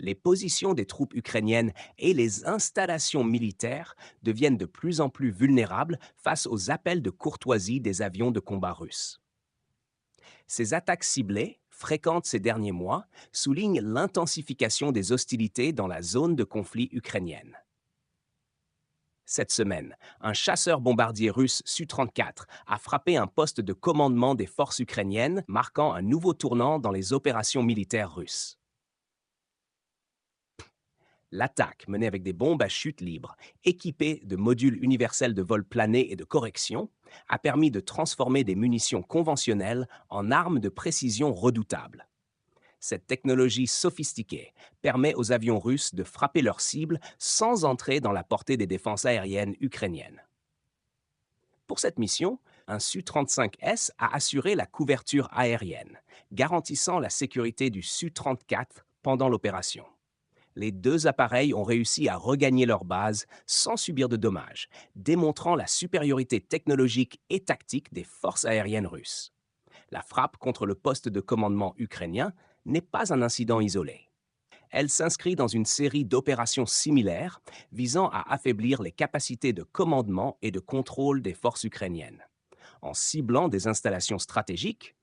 Les positions des troupes ukrainiennes et les installations militaires deviennent de plus en plus vulnérables face aux appels de courtoisie des avions de combat russes. Ces attaques ciblées, fréquentes ces derniers mois, soulignent l'intensification des hostilités dans la zone de conflit ukrainienne. Cette semaine, un chasseur-bombardier russe Su-34 a frappé un poste de commandement des forces ukrainiennes, marquant un nouveau tournant dans les opérations militaires russes. L'attaque, menée avec des bombes à chute libre, équipées de modules universels de vol plané et de correction, a permis de transformer des munitions conventionnelles en armes de précision redoutables. Cette technologie sophistiquée permet aux avions russes de frapper leurs cibles sans entrer dans la portée des défenses aériennes ukrainiennes. Pour cette mission, un Su-35S a assuré la couverture aérienne, garantissant la sécurité du Su-34 pendant l'opération. Les deux appareils ont réussi à regagner leur base sans subir de dommages, démontrant la supériorité technologique et tactique des forces aériennes russes. La frappe contre le poste de commandement ukrainien n'est pas un incident isolé. Elle s'inscrit dans une série d'opérations similaires visant à affaiblir les capacités de commandement et de contrôle des forces ukrainiennes. En ciblant des installations stratégiques,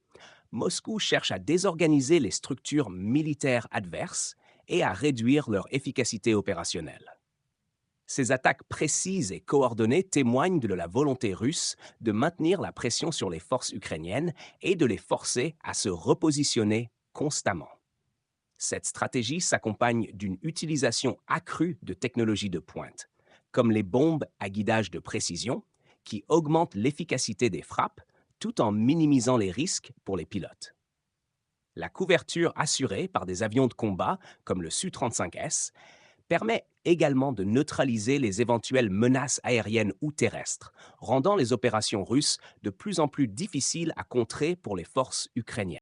Moscou cherche à désorganiser les structures militaires adverses et à réduire leur efficacité opérationnelle. Ces attaques précises et coordonnées témoignent de la volonté russe de maintenir la pression sur les forces ukrainiennes et de les forcer à se repositionner constamment. Cette stratégie s'accompagne d'une utilisation accrue de technologies de pointe, comme les bombes à guidage de précision, qui augmentent l'efficacité des frappes tout en minimisant les risques pour les pilotes. La couverture assurée par des avions de combat comme le Su-35S permet également de neutraliser les éventuelles menaces aériennes ou terrestres, rendant les opérations russes de plus en plus difficiles à contrer pour les forces ukrainiennes.